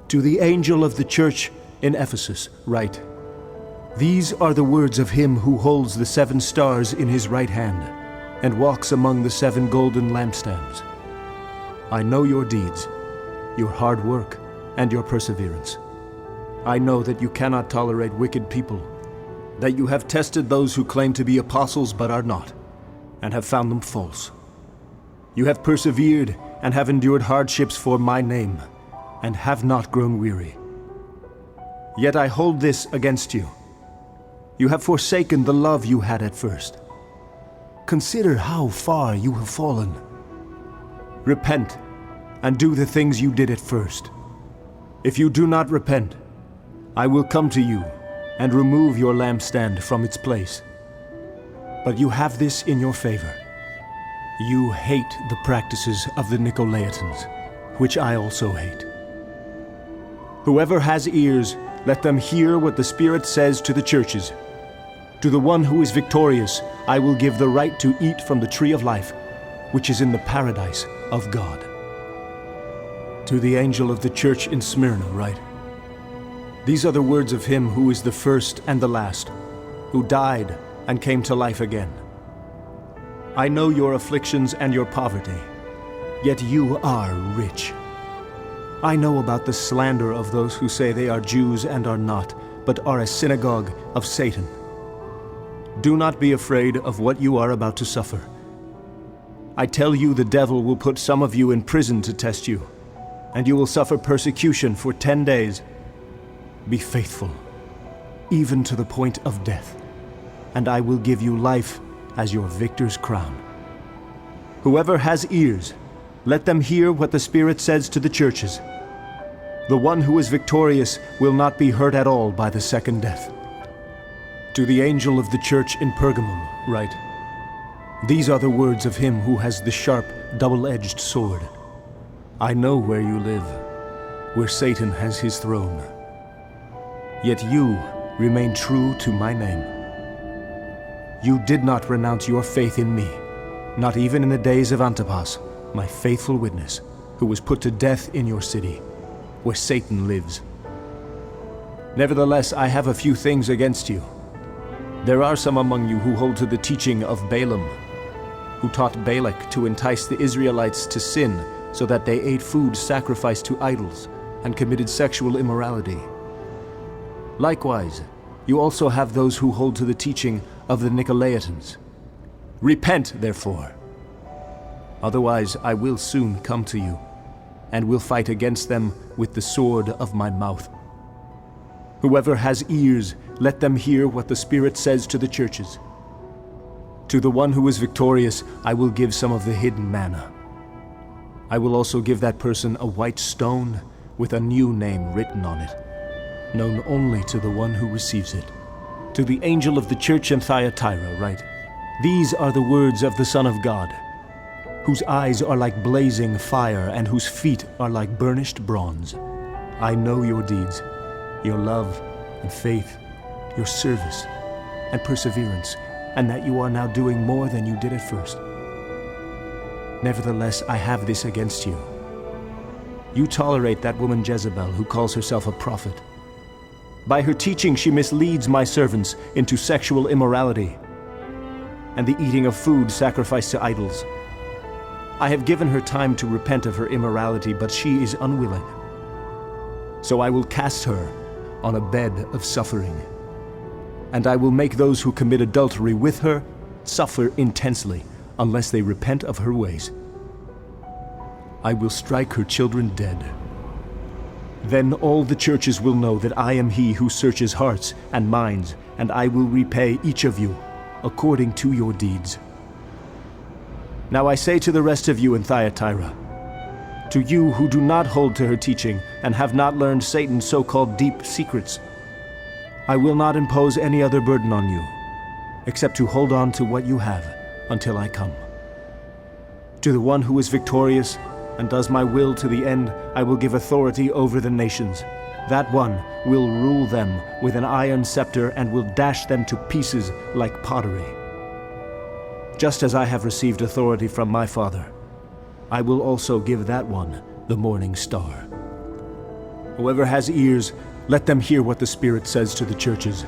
To the angel of the church in Ephesus write, These are the words of him who holds the 7 stars in his right hand, and walks among the 7 golden lampstands. I know your deeds, your hard work, and your perseverance. I know that you cannot tolerate wicked people, that you have tested those who claim to be apostles but are not, and have found them false. You have persevered and have endured hardships for my name, and have not grown weary. Yet I hold this against you. You have forsaken the love you had at first. Consider how far you have fallen. Repent and do the things you did at first. If you do not repent, I will come to you and remove your lampstand from its place. But you have this in your favor. You hate the practices of the Nicolaitans, which I also hate. Whoever has ears, let them hear what the Spirit says to the churches. To the one who is victorious, I will give the right to eat from the tree of life, which is in the paradise of God. To the angel of the church in Smyrna write, These are the words of him who is the first and the last, who died and came to life again. I know your afflictions and your poverty, yet you are rich. I know about the slander of those who say they are Jews and are not, but are a synagogue of Satan. Do not be afraid of what you are about to suffer. I tell you, the devil will put some of you in prison to test you, and you will suffer persecution for 10 days. Be faithful, even to the point of death, and I will give you life as your victor's crown. Whoever has ears, let them hear what the Spirit says to the churches. The one who is victorious will not be hurt at all by the second death. To the angel of the church in Pergamum write, These are the words of him who has the sharp, double-edged sword. I know where you live, where Satan has his throne. Yet you remain true to my name. You did not renounce your faith in me, not even in the days of Antipas, my faithful witness, who was put to death in your city, where Satan lives. Nevertheless, I have a few things against you. There are some among you who hold to the teaching of Balaam, who taught Balak to entice the Israelites to sin so that they ate food sacrificed to idols and committed sexual immorality. Likewise, you also have those who hold to the teaching of the Nicolaitans. Repent, therefore. Otherwise, I will soon come to you, and will fight against them with the sword of my mouth. Whoever has ears, let them hear what the Spirit says to the churches. To the one who is victorious, I will give some of the hidden manna. I will also give that person a white stone with a new name written on it, known only to the one who receives it. To the angel of the church in Thyatira write, These are the words of the Son of God, whose eyes are like blazing fire and whose feet are like burnished bronze. I know your deeds, your love and faith, your service and perseverance, and that you are now doing more than you did at first. Nevertheless, I have this against you. You tolerate that woman Jezebel, who calls herself a prophet. By her teaching she misleads my servants into sexual immorality and the eating of food sacrificed to idols. I have given her time to repent of her immorality, but she is unwilling. So I will cast her on a bed of suffering, and I will make those who commit adultery with her suffer intensely unless they repent of her ways. I will strike her children dead. Then all the churches will know that I am he who searches hearts and minds, and I will repay each of you according to your deeds. Now I say to the rest of you in Thyatira, to you who do not hold to her teaching and have not learned Satan's so-called deep secrets, I will not impose any other burden on you, except to hold on to what you have until I come. To the one who is victorious and does my will to the end, I will give authority over the nations. That one will rule them with an iron scepter and will dash them to pieces like pottery. Just as I have received authority from my Father, I will also give that one the morning star. Whoever has ears, let them hear what the Spirit says to the churches.